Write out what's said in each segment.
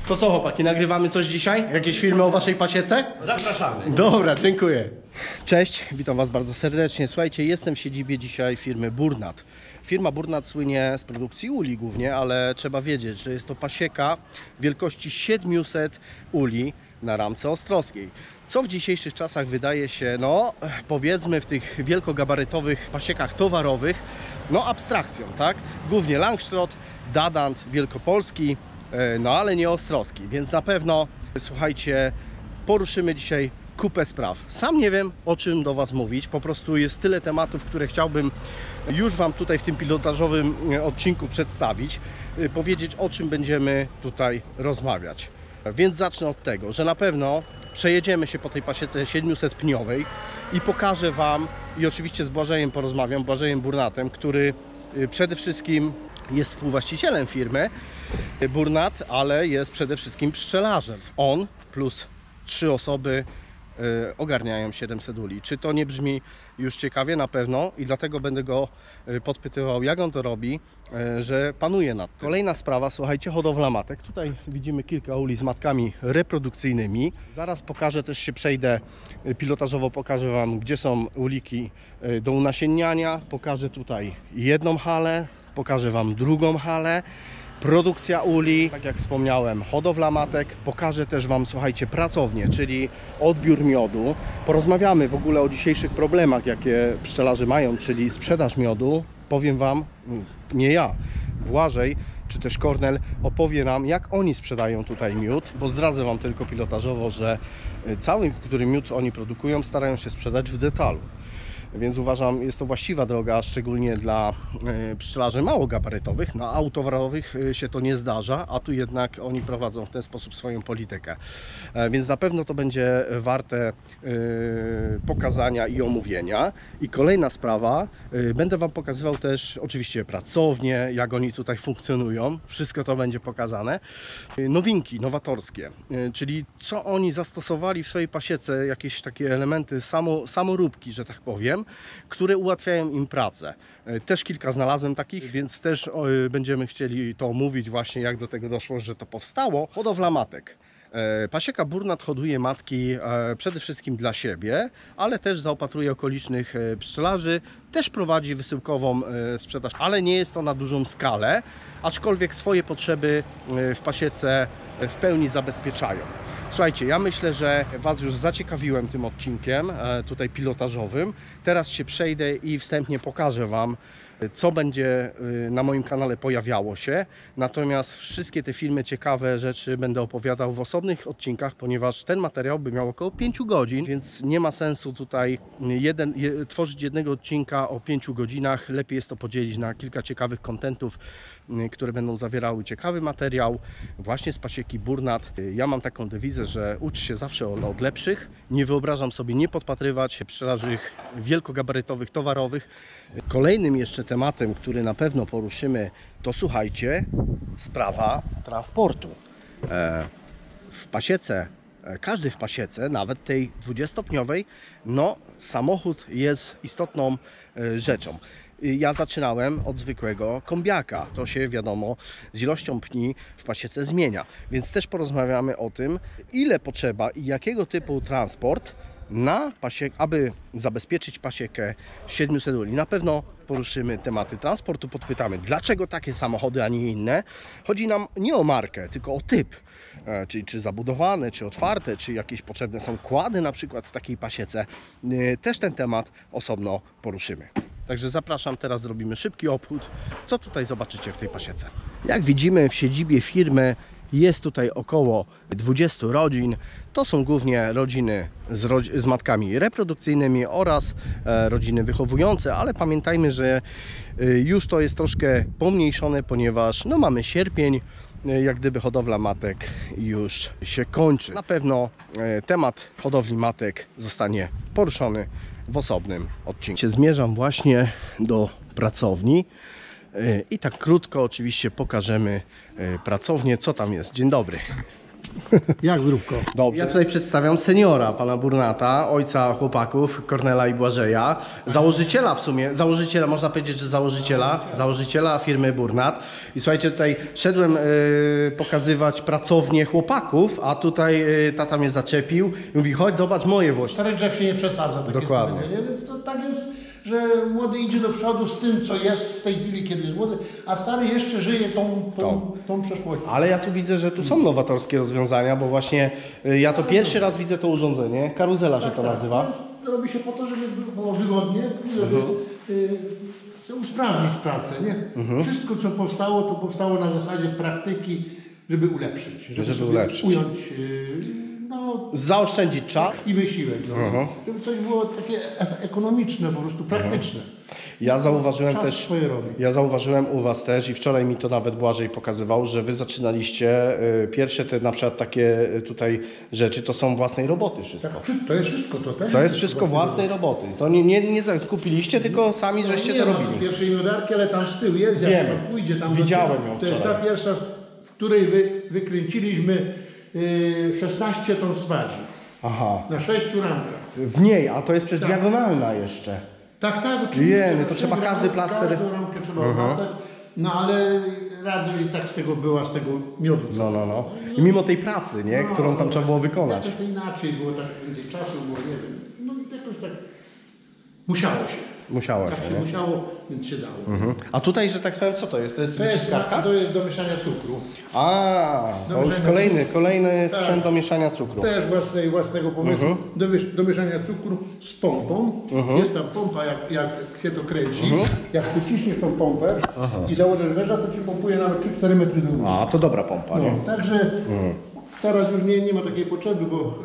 To co chłopaki, nagrywamy coś dzisiaj? Jakieś filmy o waszej pasiece? Zapraszamy. Dobra, dziękuję. Cześć, witam was bardzo serdecznie. Słuchajcie, jestem w siedzibie dzisiaj firmy Burnat. Firma Burnat słynie z produkcji uli głównie, ale trzeba wiedzieć, że jest to pasieka wielkości 700 uli na ramce ostrowskiej. Co w dzisiejszych czasach wydaje się, no powiedzmy w tych wielkogabarytowych pasiekach towarowych, no abstrakcją, tak? Głównie Langstroth, Dadant, Wielkopolski, no ale nie ostrowski, więc na pewno, słuchajcie, poruszymy dzisiaj kupę spraw. Sam nie wiem, o czym do was mówić, po prostu jest tyle tematów, które chciałbym już wam tutaj w tym pilotażowym odcinku przedstawić, powiedzieć, o czym będziemy tutaj rozmawiać. Więc zacznę od tego, że na pewno przejedziemy się po tej pasiece 700 pniowej i pokażę wam, i oczywiście z Błażejem porozmawiam, Błażejem Burnatem, który przede wszystkim jest współwłaścicielem firmy Burnat, ale jest przede wszystkim pszczelarzem. On plus 3 osoby ogarniają 700 uli. Czy to nie brzmi już ciekawie? Na pewno, i dlatego będę go podpytywał, jak on to robi, że panuje nad tym. Kolejna sprawa, słuchajcie, hodowla matek. Tutaj widzimy kilka uli z matkami reprodukcyjnymi. Zaraz pokażę, też się przejdę pilotażowo, pokażę wam, gdzie są uliki do unasienniania. Pokażę tutaj jedną halę, pokażę wam drugą halę. Produkcja uli, tak jak wspomniałem, hodowla matek. Pokażę też wam, słuchajcie, pracownię, czyli odbiór miodu. Porozmawiamy w ogóle o dzisiejszych problemach, jakie pszczelarze mają, czyli sprzedaż miodu. Powiem wam, nie ja, Błażej czy też Kornel opowie nam, jak oni sprzedają tutaj miód, bo zdradzę wam tylko pilotażowo, że cały, który miód oni produkują, starają się sprzedać w detalu. Więc uważam, jest to właściwa droga, szczególnie dla pszczelarzy małogabarytowych. Na autowarowych się to nie zdarza, a tu jednak oni prowadzą w ten sposób swoją politykę. Więc na pewno to będzie warte pokazania i omówienia. I kolejna sprawa, będę wam pokazywał też oczywiście pracownie, jak oni tutaj funkcjonują. Wszystko to będzie pokazane. Nowinki, nowatorskie, czyli co oni zastosowali w swojej pasiece, jakieś takie elementy samoróbki, że tak powiem, które ułatwiają im pracę. Też kilka znalazłem takich, więc też będziemy chcieli to omówić właśnie, jak do tego doszło, że to powstało. Hodowla matek. Pasieka Burnat hoduje matki przede wszystkim dla siebie, ale też zaopatruje okolicznych pszczelarzy. Też prowadzi wysyłkową sprzedaż, ale nie jest to na dużą skalę, aczkolwiek swoje potrzeby w pasiece w pełni zabezpieczają. Słuchajcie, ja myślę, że was już zaciekawiłem tym odcinkiem tutaj pilotażowym. Teraz się przejdę i wstępnie pokażę wam, co będzie na moim kanale pojawiało się. Natomiast wszystkie te filmy, ciekawe rzeczy będę opowiadał w osobnych odcinkach, ponieważ ten materiał by miał około 5 godzin, więc nie ma sensu tutaj tworzyć jednego odcinka o 5 godzinach. Lepiej jest to podzielić na kilka ciekawych kontentów, które będą zawierały ciekawy materiał właśnie z pasieki Burnat. Ja mam taką dewizę, że ucz się zawsze od lepszych. Nie wyobrażam sobie nie podpatrywać pszczelarzy wielkogabarytowych, towarowych. Kolejnym jeszcze tematem, który na pewno poruszymy, to słuchajcie, sprawa transportu. W pasiece, każdy w pasiece, nawet tej 20-stopniowej, no samochód jest istotną rzeczą. Ja zaczynałem od zwykłego kombiaka. To się, wiadomo, z ilością pni w pasiece zmienia. Więc też porozmawiamy o tym, ile potrzeba i jakiego typu transport na pasiekę, aby zabezpieczyć pasiekę 700 uli. Na pewno poruszymy tematy transportu, podpytamy, dlaczego takie samochody, a nie inne. Chodzi nam nie o markę, tylko o typ. Czyli czy zabudowane, czy otwarte, czy jakieś potrzebne są kłady na przykład w takiej pasiece. Też ten temat osobno poruszymy. Także zapraszam, teraz zrobimy szybki obchód, co tutaj zobaczycie w tej pasiece. Jak widzimy, w siedzibie firmy jest tutaj około 20 rodzin. To są głównie rodziny z matkami reprodukcyjnymi oraz rodziny wychowujące, ale pamiętajmy, że już to jest troszkę pomniejszone, ponieważ no, mamy sierpień, jak gdyby hodowla matek już się kończy. Na pewno temat hodowli matek zostanie poruszony w osobnym odcinku. Zmierzam właśnie do pracowni i tak krótko oczywiście pokażemy pracownię, co tam jest. Dzień dobry. Jak zdrówko? Dobrze. Ja tutaj przedstawiam seniora, pana Burnata, ojca chłopaków, Kornela i Błażeja, założyciela w sumie, założyciela, można powiedzieć, że założyciela firmy Burnat. I słuchajcie, tutaj szedłem pokazywać pracownię chłopaków, a tutaj tata mnie zaczepił i mówi, chodź, zobacz moje włości. Stary drzew się nie przesadza, takie Dokładnie. powiedzenie, więc to tak jest, że młody idzie do przodu z tym, co jest w tej chwili, kiedy jest młody, a stary jeszcze żyje tą przeszłością. Ale ja tu widzę, że tu są nowatorskie rozwiązania, bo właśnie ja to pierwszy raz widzę to urządzenie, karuzela się to nazywa. To robi się po to, żeby było wygodnie, żeby usprawnić pracę, nie? Wszystko, co powstało, to powstało na zasadzie praktyki, żeby ulepszyć. Żeby ulepszyć. Ująć, Zaoszczędzić czas. i wysiłek. Żeby coś było takie ekonomiczne, po prostu praktyczne. Ja zauważyłem Czas też, swoje robi. ja zauważyłem u Was też i wczoraj mi to nawet Błażej pokazywał, że Wy zaczynaliście pierwsze te na przykład takie tutaj rzeczy, to są własnej roboty wszystko. Tak, to jest wszystko, to też. To jest wszystko własnej roboty. To nie kupiliście, tylko sami żeście to robili. Pierwszej miodarki, ale tam z tyłu jest, Wiem. jak pan pójdzie tam. Widziałem ją To jest ta wczoraj. pierwsza, w której wykręciliśmy 16 ton swadzi. Aha. Na 6 rampach. W niej, a to jest przecież diagonalna jeszcze. Tak, oczywiście. Jeny, to trzeba każdy plaster. Każdą ramkę trzeba obracać. No ale radość i tak z tego była, z tego miodu. No. I mimo tej pracy, nie, którą tam trzeba było wykonać. Jakoś to inaczej było, tak więcej czasu było, nie wiem. No i jakoś tak musiało się. Musiało Tak się, się nie? musiało, więc się dało. A tutaj, że tak powiem, co to jest? To jest To jest, wyciskarka? to jest do mieszania cukru. A, to już kolejny sprzęt do mieszania cukru. Też własnego pomysłu do mieszania cukru z pompą. Jest tam pompa, jak się to kręci. Jak przyciśniesz tą pompę i założysz węża, to ci pompuje nawet 3-4 metry do góry. A, to dobra pompa, nie? Także teraz już nie ma takiej potrzeby, bo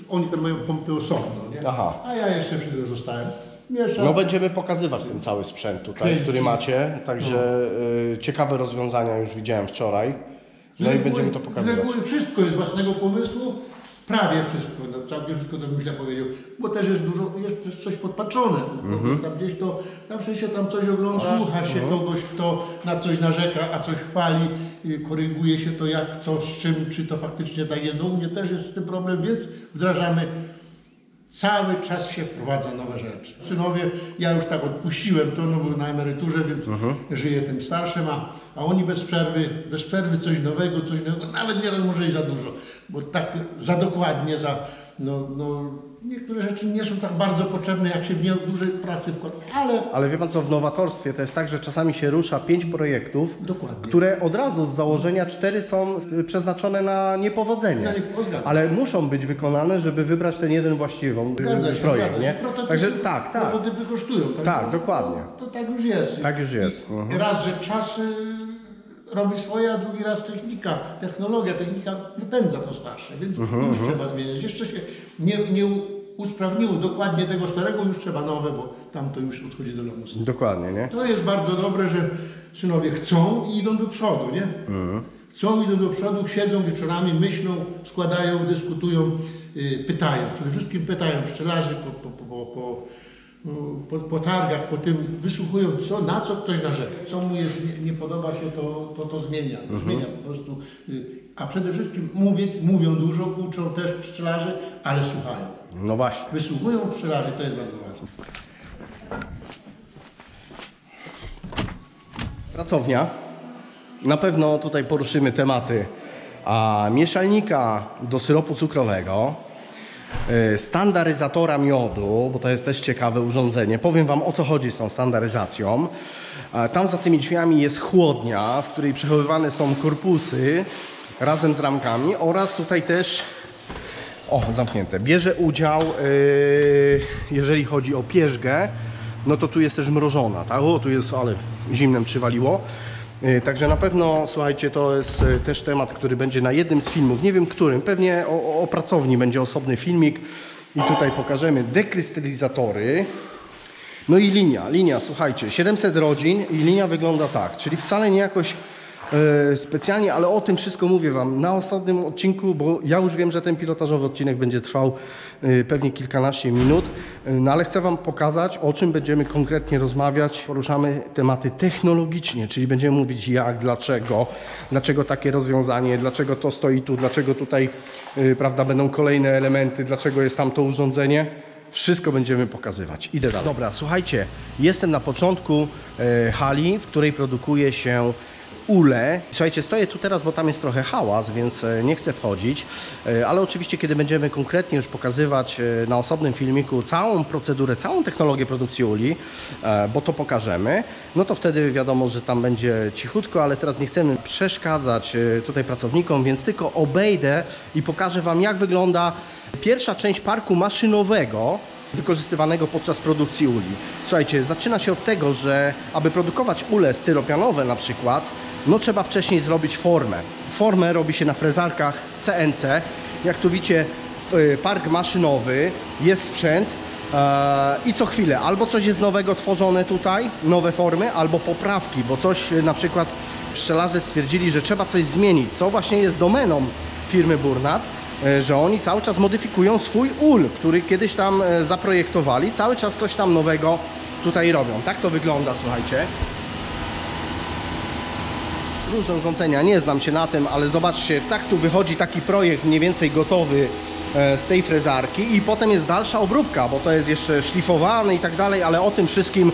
oni tam mają pompy osobno, nie? Aha. A ja jeszcze przy tym zostałem. Mieszam. No będziemy pokazywać ten cały sprzęt tutaj, który macie, także ciekawe rozwiązania już widziałem wczoraj. No i będziemy to Z pokazywać. reguły wszystko jest własnego pomysłu, prawie wszystko, no, całkiem wszystko to bym źle powiedział, bo też jest dużo, jest coś podpatrzone, tam gdzieś to, zawsze się tam coś ogląda, słucha się kogoś, kto na coś narzeka, a coś chwali, koryguje się to jak, co, z czym, czy to faktycznie tak jest. No u mnie też jest z tym problem, więc wdrażamy. Cały czas się wprowadza nowe rzeczy. Synowie, ja już tak odpuściłem to, no bo na emeryturze, więc żyję tym starszym, a oni bez przerwy coś nowego, nawet nieraz może i za dużo, bo tak za dokładnie, niektóre rzeczy nie są tak bardzo potrzebne, jak się w nie dużej pracy wkłada, Ale wie Pan co, w nowatorstwie to jest tak, że czasami się rusza 5 projektów, Dokładnie. które od razu z założenia 4 są przeznaczone na niepowodzenie. Ale muszą być wykonane, żeby wybrać ten jeden właściwy projekt, nie? Także tak. Prototypy kosztują. Tak, dokładnie. To tak już jest. Tak już jest. Raz, że czas robi swoje, a drugi raz technologia wypędza to starsze, więc już trzeba zmieniać. Jeszcze się nie usprawniło dokładnie tego starego, już trzeba nowe, bo tam to już odchodzi do lamusa. Dokładnie, nie? To jest bardzo dobre, że synowie chcą i idą do przodu, nie? Chcą, idą do przodu, siedzą wieczorami, myślą, składają, dyskutują, pytają. Przede wszystkim pytają pszczelarzy po targach, po tym wysłuchują, na co ktoś narzeka, co mu nie podoba się, to zmienia. Zmienia po prostu. A przede wszystkim mówią dużo, uczą też pszczelarzy, ale słuchają. No właśnie. Wysłuchują pszczelarzy, to jest bardzo ważne. Pracownia. Na pewno tutaj poruszymy tematy mieszalnika do syropu cukrowego, standaryzatora miodu, bo to jest też ciekawe urządzenie. Powiem Wam, o co chodzi z tą standaryzacją. Tam za tymi drzwiami jest chłodnia, w której przechowywane są korpusy razem z ramkami oraz tutaj też, zamknięte, bierze udział, jeżeli chodzi o pierzgę, no to tu jest też mrożona, tak? Tu jest, ale zimnem przywaliło. Także na pewno, słuchajcie, to jest też temat, który będzie na jednym z filmów, nie wiem którym, pewnie o pracowni będzie osobny filmik i tutaj pokażemy dekrystalizatory. No i linia, słuchajcie, 700 rodzin i linia wygląda tak, czyli wcale nie jakoś specjalnie, ale o tym wszystko mówię Wam na osobnym odcinku, bo ja już wiem, że ten pilotażowy odcinek będzie trwał pewnie kilkanaście minut, no ale chcę Wam pokazać, o czym będziemy konkretnie rozmawiać. Poruszamy tematy technologicznie, czyli będziemy mówić jak, dlaczego takie rozwiązanie, dlaczego to stoi tu, dlaczego tutaj prawda, będą kolejne elementy, dlaczego jest tam to urządzenie. Wszystko będziemy pokazywać. Idę dalej. Dobra, słuchajcie, jestem na początku hali, w której produkuje się ule. Słuchajcie, stoję tu teraz, bo tam jest trochę hałas, więc nie chcę wchodzić, ale oczywiście kiedy będziemy konkretnie już pokazywać na osobnym filmiku całą procedurę, całą technologię produkcji uli, bo to pokażemy, no to wtedy wiadomo, że tam będzie cichutko, ale teraz nie chcemy przeszkadzać tutaj pracownikom, więc tylko obejdę i pokażę Wam, jak wygląda pierwsza część parku maszynowego wykorzystywanego podczas produkcji uli. Słuchajcie, zaczyna się od tego, że aby produkować ule styropianowe na przykład, no trzeba wcześniej zrobić formę. Formę robi się na frezarkach CNC. Jak tu widzicie, park maszynowy, jest sprzęt i co chwilę albo coś jest nowego tworzone tutaj, nowe formy, albo poprawki, bo coś na przykład pszczelarze stwierdzili, że trzeba coś zmienić, co właśnie jest domeną firmy Burnat, że oni cały czas modyfikują swój ul, który kiedyś tam zaprojektowali, cały czas coś tam nowego tutaj robią. Tak to wygląda, słuchajcie. Różne urządzenia, nie znam się na tym, ale zobaczcie, tak tu wychodzi taki projekt mniej więcej gotowy z tej frezarki i potem jest dalsza obróbka, bo to jest jeszcze szlifowane i tak dalej, ale o tym wszystkim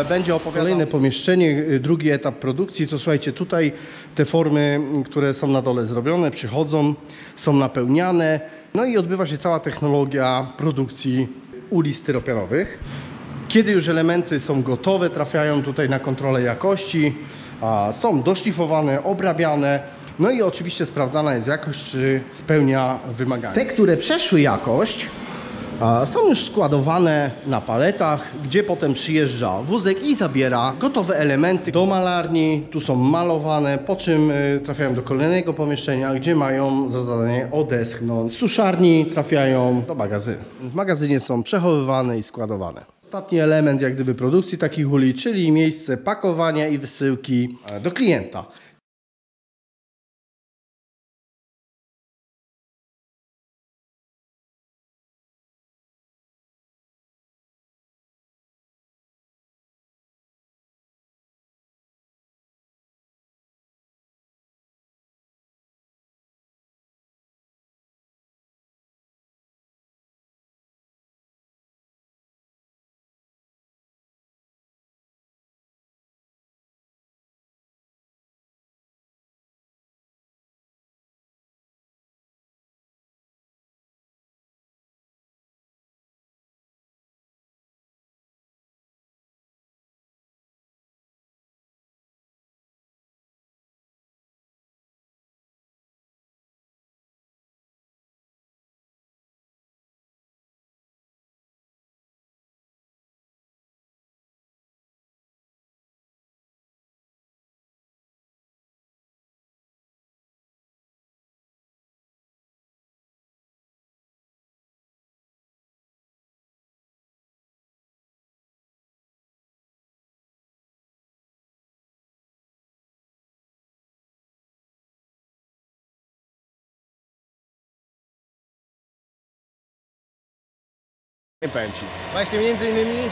będzie opowiadał. Kolejne pomieszczenie, drugi etap produkcji, to słuchajcie, tutaj te formy, które są na dole zrobione, przychodzą, są napełniane, no i odbywa się cała technologia produkcji uli styropianowych. Kiedy już elementy są gotowe, trafiają tutaj na kontrolę jakości, są doszlifowane, obrabiane, no i oczywiście sprawdzana jest jakość, czy spełnia wymagania. Te, które przeszły jakość, są już składowane na paletach, gdzie potem przyjeżdża wózek i zabiera gotowe elementy do malarni. Tu są malowane, po czym trafiają do kolejnego pomieszczenia, gdzie mają za zadanie odeschnąć. Z suszarni trafiają do magazynu. W magazynie są przechowywane i składowane. Ostatni element jak gdyby produkcji takich uli, czyli miejsce pakowania i wysyłki do klienta. Nie powiem Ci. Właśnie między innymi